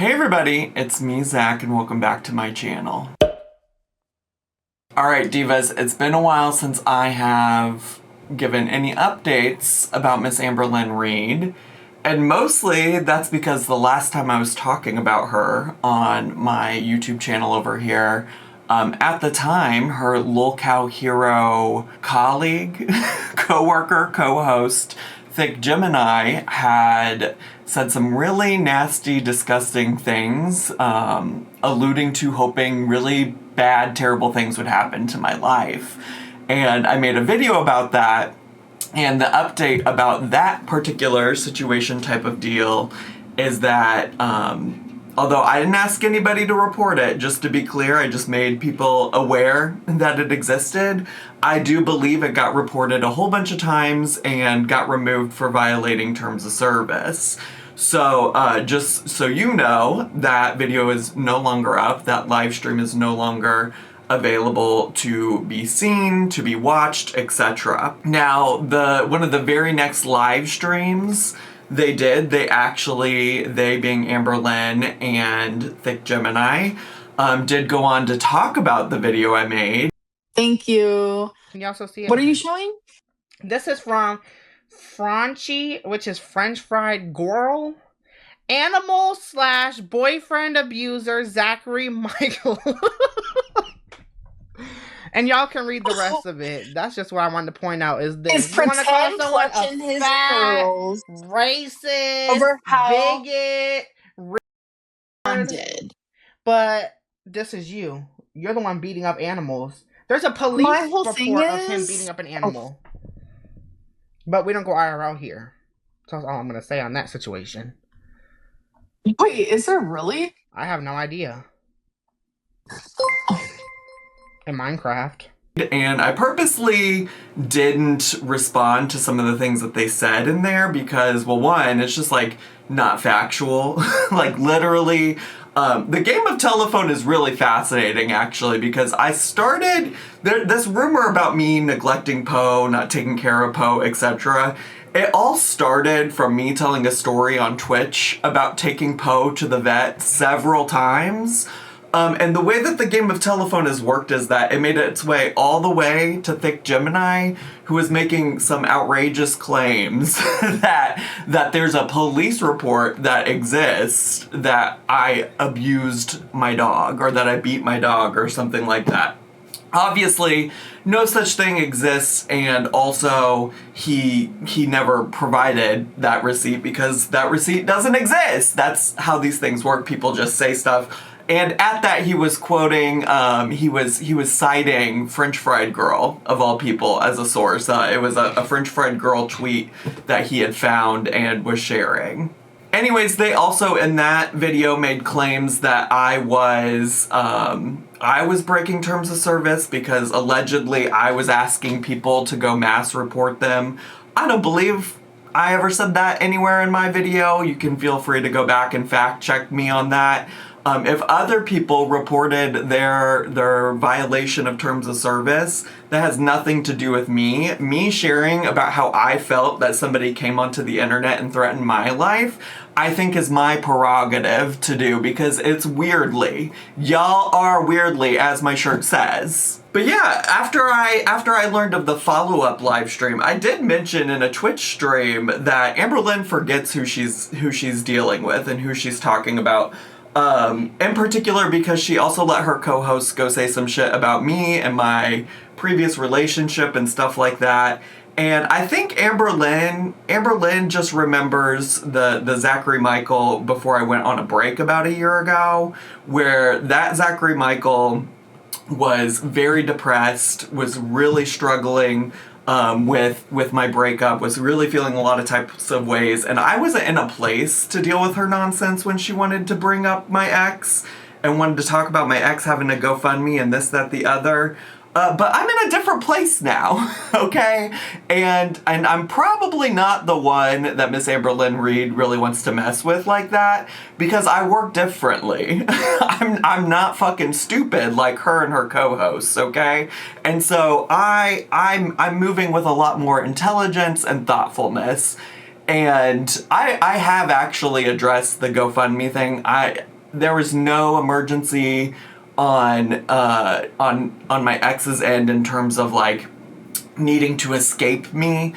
Hey everybody, it's me, Zach, and welcome back to my channel. Alright divas, it's been a while since I have given any updates about Miss Amberlynn Reid, and mostly that's because the last time I was talking about her on my YouTube channel over here, at the time, her Lolcow hero colleague, co-worker, co-host, Thick Gemini had said some really nasty, disgusting things, alluding to hoping really bad, terrible things would happen to my life. And I made a video about that, and the update about that particular situation type of deal is that, although I didn't ask anybody to report it, just to be clear, I just made people aware that it existed. I do believe it got reported a whole bunch of times and got removed for violating terms of service. So just so you know, that video is no longer up. That live stream is no longer available to be seen, to be watched, etc. Now, one of the very next live streams they being Amberlynn and Thick Gemini, did go on to talk about the video I made. Thank you. Can you also see it? What are you showing? This is from Franchi, which is French fried girl. Animal / boyfriend abuser Zachary Michael. And y'all can read the rest of it. That's just what I wanted to point out is this. Is pretend clutching his pearls, racist, over how bigot, did. But this is you. You're the one beating up animals. There's a police report of him beating up an animal. But we don't go IRL here. So that's all I'm going to say on that situation. Wait, is there really? I have no idea. In Minecraft. And I purposely didn't respond to some of the things that they said in there because, well, one, it's just like not factual. Like literally, the game of telephone is really fascinating actually because I started this rumor about me neglecting Poe, not taking care of Poe, etc. It all started from me telling a story on Twitch about taking Poe to the vet several times. And the way that the game of telephone has worked is that it made its way all the way to Thick Gemini, who is making some outrageous claims that there's a police report that exists that I abused my dog or that I beat my dog or something like that. Obviously, no such thing exists, and also he never provided that receipt because that receipt doesn't exist. That's how these things work. People just say stuff. And at that, he was quoting, he was citing French Fried Girl, of all people, as a source. It was a French Fried Girl tweet that he had found and was sharing. Anyways, they also, in that video, made claims that I was breaking terms of service because allegedly I was asking people to go mass report them. I don't believe I ever said that anywhere in my video. You can feel free to go back and fact check me on that. If other people reported their violation of terms of service, that has nothing to do with me. Me sharing about how I felt that somebody came onto the internet and threatened my life, I think is my prerogative to do because it's weirdly. Y'all are weirdly, as my shirt says. But yeah, after I learned of the follow-up live stream, I did mention in a Twitch stream that Amberlynn forgets who she's dealing with and who she's talking about. In particular because she also let her co-host go say some shit about me and my previous relationship and stuff like that. And I think Amberlynn just remembers the Zachary Michael before I went on a break about a year ago, where that Zachary Michael was very depressed, was really struggling with my breakup, was really feeling a lot of types of ways, and I wasn't in a place to deal with her nonsense when she wanted to bring up my ex and wanted to talk about my ex having a GoFundMe and this, that, the other. But I'm in a different place now, okay? And I'm probably not the one that Miss Amberlynn Reid really wants to mess with like that, because I work differently. I'm not fucking stupid like her and her co-hosts, okay? And so I'm moving with a lot more intelligence and thoughtfulness. And I have actually addressed the GoFundMe thing. there was no emergency on my ex's end in terms of like needing to escape me.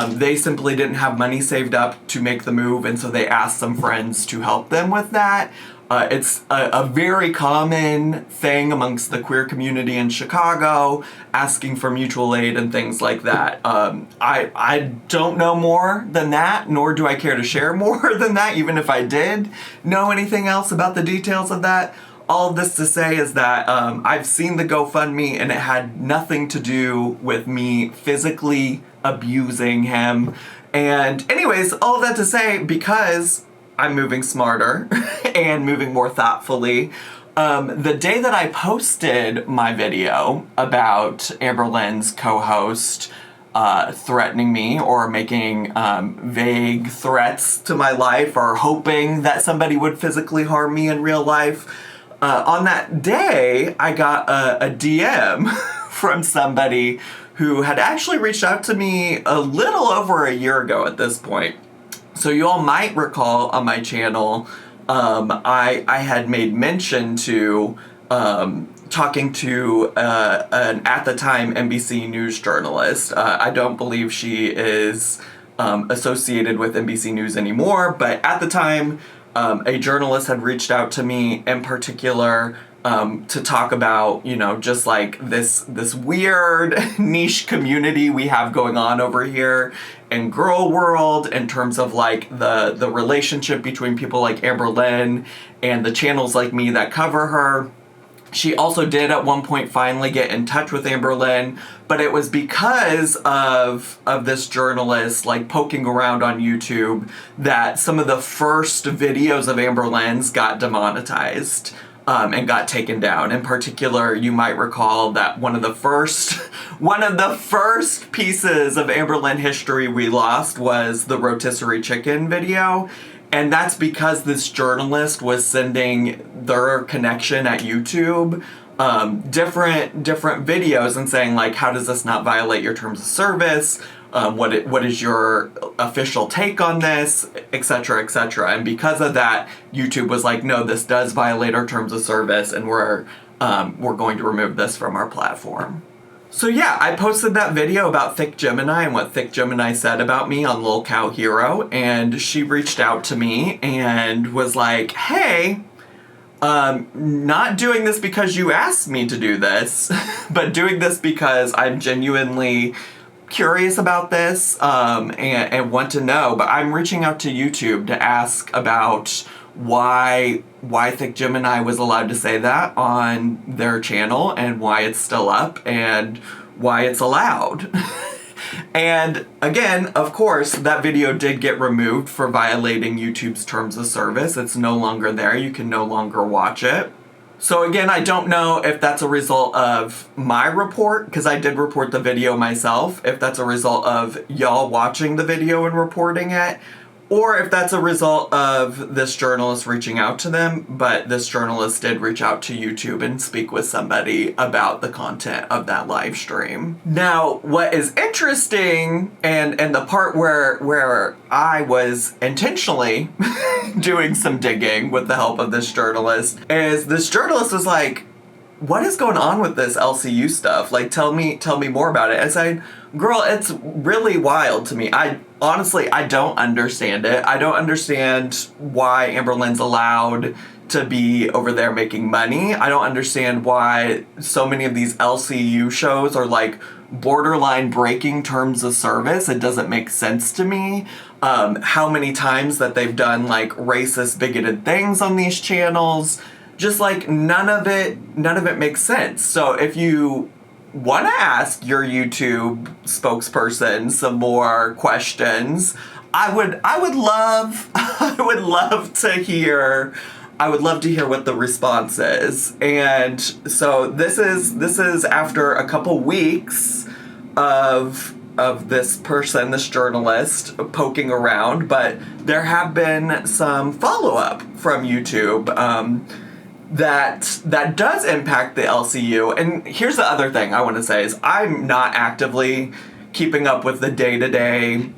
They simply didn't have money saved up to make the move, and so they asked some friends to help them with that. It's a very common thing amongst the queer community in Chicago, asking for mutual aid and things like that. I don't know more than that, nor do I care to share more than that, even if I did know anything else about the details of that. All of this to say is that I've seen the GoFundMe, and it had nothing to do with me physically abusing him. And anyways, all of that to say, because I'm moving smarter and moving more thoughtfully, the day that I posted my video about Amberlynn's co-host threatening me or making vague threats to my life or hoping that somebody would physically harm me in real life, on that day, I got a DM from somebody who had actually reached out to me a little over a year ago at this point. So you all might recall on my channel, I had made mention to talking to an, at the time, NBC News journalist. I don't believe she is associated with NBC News anymore, but at the time, a journalist had reached out to me in particular to talk about, you know, just like this weird niche community we have going on over here in girl world in terms of like the relationship between people like Amberlynn and the channels like me that cover her. She also did at one point finally get in touch with Amberlynn, but it was because of this journalist like poking around on YouTube that some of the first videos of Amberlynn's got demonetized and got taken down. In particular, you might recall that one of the first pieces of Amberlynn history we lost was the rotisserie chicken video. And that's because this journalist was sending their connection at YouTube different videos and saying like, how does this not violate your terms of service? What is your official take on this, etc., etc. And because of that, YouTube was like, no, this does violate our terms of service, and we're going to remove this from our platform. So yeah, I posted that video about Thick Gemini and what Thick Gemini said about me on Lolcow Hero, and she reached out to me and was like, hey, not doing this because you asked me to do this, but doing this because I'm genuinely curious about this and want to know, but I'm reaching out to YouTube to ask about why Thick Gemini was allowed to say that on their channel and why it's still up and why it's allowed. And again, of course, that video did get removed for violating YouTube's terms of service. It's no longer there. You can no longer watch it. So again, I don't know if that's a result of my report, because I did report the video myself, if that's a result of y'all watching the video and reporting it, or if that's a result of this journalist reaching out to them, but this journalist did reach out to YouTube and speak with somebody about the content of that live stream. Now, what is interesting, and the part where I was intentionally doing some digging with the help of this journalist, is this journalist was like, what is going on with this LCU stuff? Like, tell me more about it. I said, girl, it's really wild to me. Honestly, I don't understand it. I don't understand why Amberlynn's allowed to be over there making money. I don't understand why so many of these LCU shows are like borderline breaking terms of service. It doesn't make sense to me. How many times that they've done like racist, bigoted things on these channels. Just like none of it makes sense. So if you want to ask your YouTube spokesperson some more questions, I would love to hear what the response is. And so this is after a couple weeks of this person, this journalist, poking around, but there have been some follow-up from YouTube that does impact the LCU. And here's the other thing I want to say is I'm not actively keeping up with the day-to-day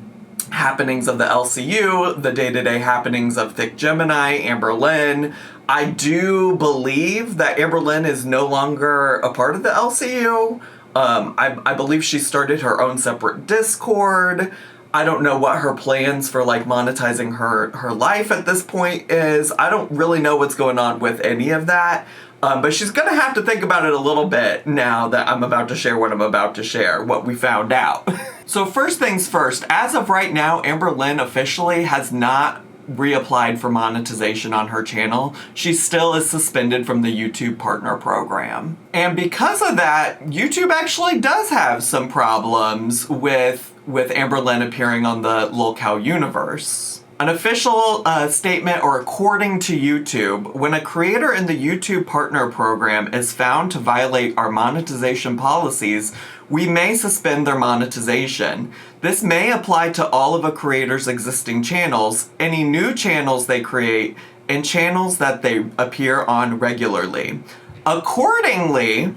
happenings of the LCU, the day-to-day happenings of Thick Gemini, Amberlynn. I do believe that Amberlynn is no longer a part of the LCU. I believe she started her own separate Discord. I don't know what her plans for like monetizing her life at this point is. I don't really know what's going on with any of that. But she's gonna have to think about it a little bit now that I'm about to share what I'm about to share, what we found out. So first things first, as of right now, Amberlynn officially has not reapplied for monetization on her channel. She still is suspended from the YouTube Partner Program. And because of that, YouTube actually does have some problems with Amberlynn appearing on the Lolcow universe. An official statement, or according to YouTube, when a creator in the YouTube Partner Program is found to violate our monetization policies, we may suspend their monetization. This may apply to all of a creator's existing channels, any new channels they create, and channels that they appear on regularly. Accordingly,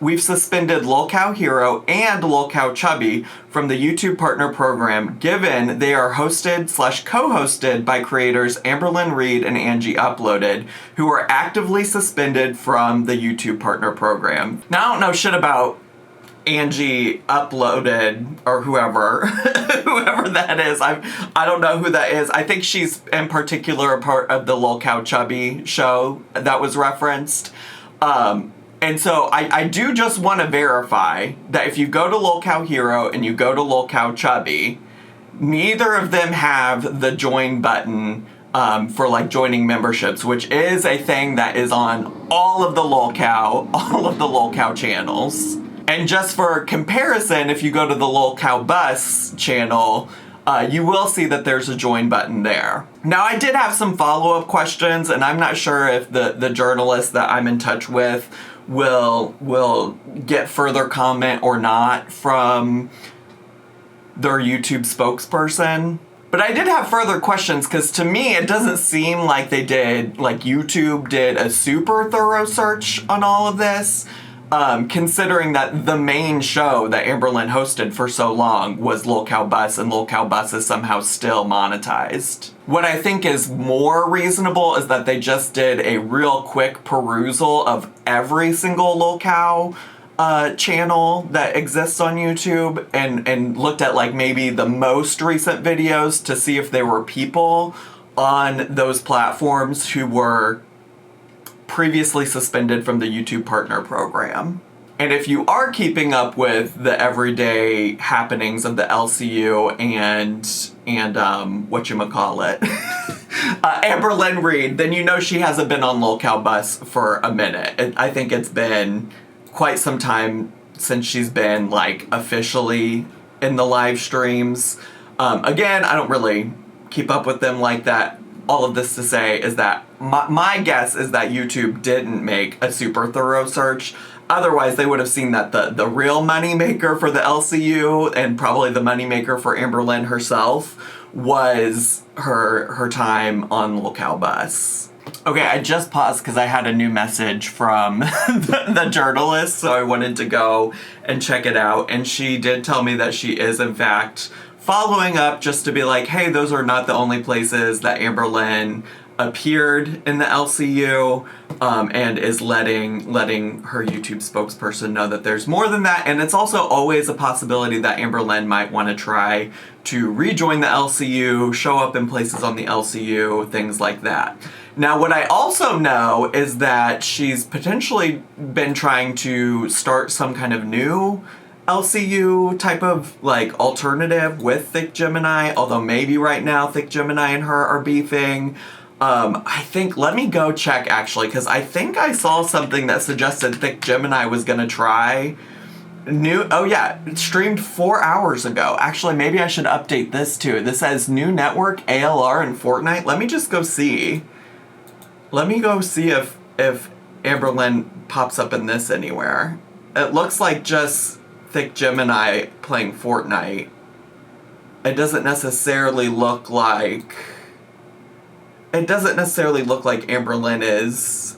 we've suspended Lolcow Hero and Lolcow Chubby from the YouTube Partner Program, given they are hosted/co-hosted by creators Amberlynn Reed and Angie Uploaded, who are actively suspended from the YouTube Partner Program. Now, I don't know shit about Angie Uploaded or whoever whoever that is. I don't know who that is. I think she's in particular a part of the Lolcow Chubby show that was referenced. And so I do just want to verify that if you go to Lolcow Hero and you go to Lolcow Chubby, neither of them have the join button for like joining memberships, which is a thing that is on all of the Lolcow channels. And just for comparison, if you go to the Lolcow Bus channel, you will see that there's a join button there. Now, I did have some follow-up questions, and I'm not sure if the journalist that I'm in touch with will get further comment or not from their YouTube spokesperson. But I did have further questions, because to me, it doesn't seem like YouTube did a super thorough search on all of this. Considering that the main show that Amberlynn hosted for so long was Lolcow Bus, and Lolcow Bus is somehow still monetized. What I think is more reasonable is that they just did a real quick perusal of every single Lolcow channel that exists on YouTube and looked at like maybe the most recent videos to see if there were people on those platforms who were previously suspended from the YouTube Partner Program. And if you are keeping up with the everyday happenings of the LCU and whatchamacallit, Amberlynn Reed, then you know she hasn't been on Lolcow Bus for a minute. I think it's been quite some time since she's been like officially in the live streams. Again, I don't really keep up with them like that. All of this to say is that my guess is that YouTube didn't make a super thorough search. Otherwise, they would have seen that the real moneymaker for the LCU, and probably the moneymaker for Amberlynn herself, was her time on Lolcow Bus. Okay, I just paused because I had a new message from the journalist, so I wanted to go and check it out. And she did tell me that she is, in fact, following up just to be like, hey, those are not the only places that Amberlynn appeared in the LCU, and is letting her YouTube spokesperson know that there's more than that. And it's also always a possibility that Amberlynn might want to try to rejoin the LCU, show up in places on the LCU, things like that. Now, what I also know is that she's potentially been trying to start some kind of new LCU type of like alternative with Thick Gemini, although maybe right now Thick Gemini and her are beefing. I think, let me go check actually, because I think I saw something that suggested Thick Gemini was gonna try it streamed 4 hours ago. Actually, maybe I should update this too. This says new network, ALR, and Fortnite. Let me just go see. Let me go see if Amberlynn pops up in this anywhere. It looks like just Thick Gemini playing Fortnite. It doesn't necessarily look like Amberlynn is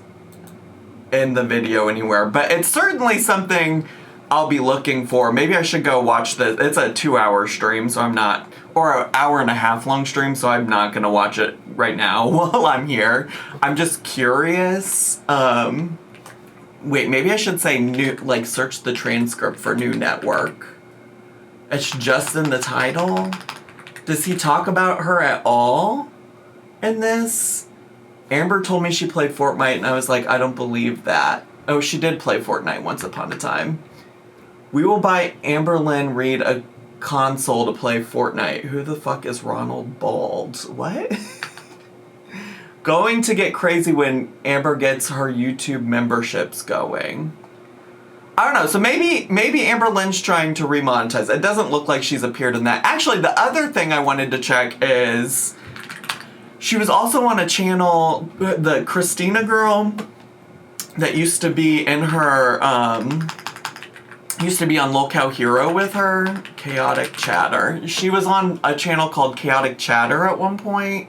in the video anywhere, but it's certainly something I'll be looking for. Maybe I should go watch this. It's a 2-hour stream, so I'm not or an hour and a half long stream, so I'm not gonna watch it right now while I'm here. I'm just curious. Wait, maybe I should say new, like search the transcript for new network. It's just in the title. Does he talk about her at all in this? Amber told me she played Fortnite, and I was like, I don't believe that. Oh, she did play Fortnite once upon a time. We will buy Amberlynn Reed a console to play Fortnite. Who the fuck is Ronald Bald? What? Going to get crazy when Amber gets her YouTube memberships going. I don't know. So maybe Amberlynn's trying to remonetize. It doesn't look like she's appeared in that. Actually, the other thing I wanted to check is she was also on a channel, the Christina girl that used to be in her, used to be on Lolcow Hero with her, Chaotic Chatter. She was on a channel called Chaotic Chatter at one point.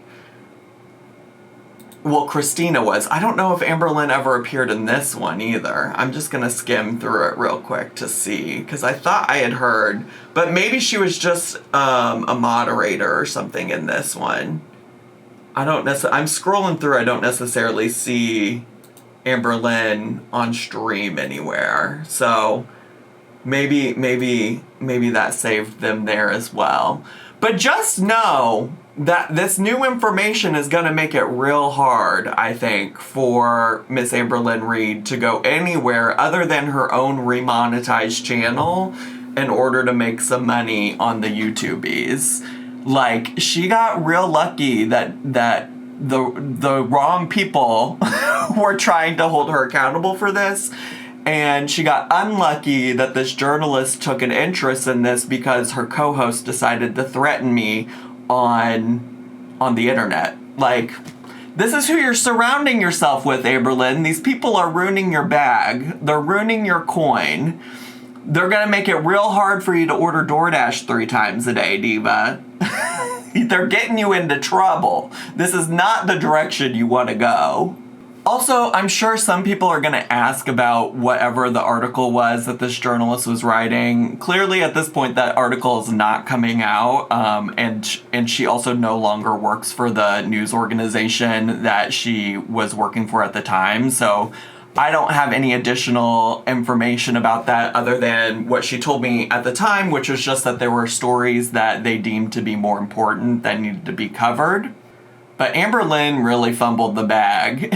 Well, Christina was. I don't know if Amberlynn ever appeared in this one either. I'm just gonna skim through it real quick to see, because I thought I had heard, but maybe she was just a moderator or something in this one. I don't necessarily, I'm scrolling through, I don't necessarily see Amberlynn on stream anywhere. So maybe that saved them there as well. But just know that this new information is going to make it real hard, I think, for Miss Amberlynn Reed to go anywhere other than her own remonetized channel in order to make some money on the YouTubies. Like, she got real lucky that the wrong people were trying to hold her accountable for this. And she got unlucky that this journalist took an interest in this because her co-host decided to threaten me on the internet. Like, this is who you're surrounding yourself with, Amberlynn. These people are ruining your bag. They're ruining your coin. They're gonna make it real hard for you to order DoorDash 3 times a day, diva. They're getting you into trouble. This is not the direction you want to go. Also, I'm sure some people are going to ask about whatever the article was that this journalist was writing. Clearly, at this point, that article is not coming out, and she also no longer works for the news organization that she was working for at the time. So I don't have any additional information about that other than what she told me at the time, which was just that there were stories that they deemed to be more important that needed to be covered. But Amberlynn really fumbled the bag.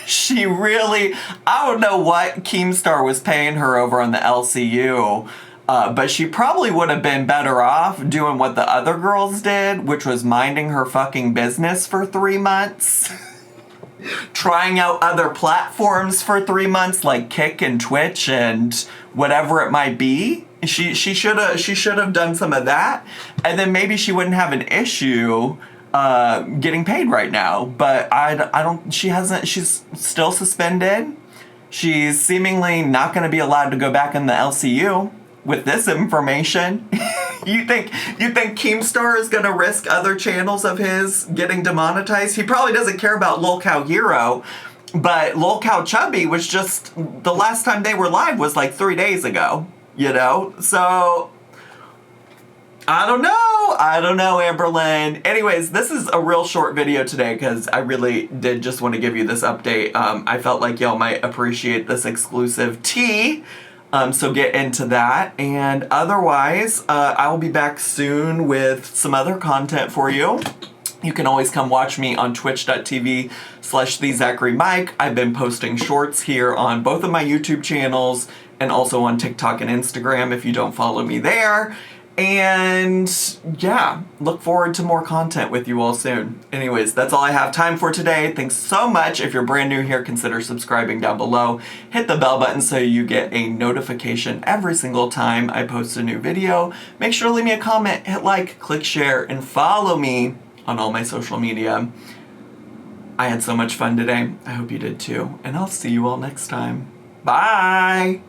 She really, I don't know what Keemstar was paying her over on the LCU, but she probably would have been better off doing what the other girls did, which was minding her fucking business for 3 months. Trying out other platforms for 3 months, like Kick and Twitch and whatever it might be. She should have done some of that, and then maybe she wouldn't have an issue getting paid right now. But I don't, she's still suspended. She's seemingly not going to be allowed to go back in the LCU with this information. You think Keemstar is going to risk other channels of his getting demonetized? He probably doesn't care about Lolcow Hero, but Lolcow Chubby was just, the last time they were live was like 3 days ago, you know? So I don't know, Amberlynn. Anyways, this is a real short video today because I really did just want to give you this update. I felt like y'all might appreciate this exclusive tea. So get into that. And otherwise, I will be back soon with some other content for you. You can always come watch me on twitch.tv/thezacharymike. I've been posting shorts here on both of my YouTube channels and also on TikTok and Instagram if you don't follow me there. And yeah, look forward to more content with you all soon. Anyways, that's all I have time for today. Thanks so much. If you're brand new here, consider subscribing down below. Hit the bell button so you get a notification every single time I post a new video. Make sure to leave me a comment, hit like, click share, and follow me on all my social media. I had so much fun today. I hope you did too. And I'll see you all next time. Bye!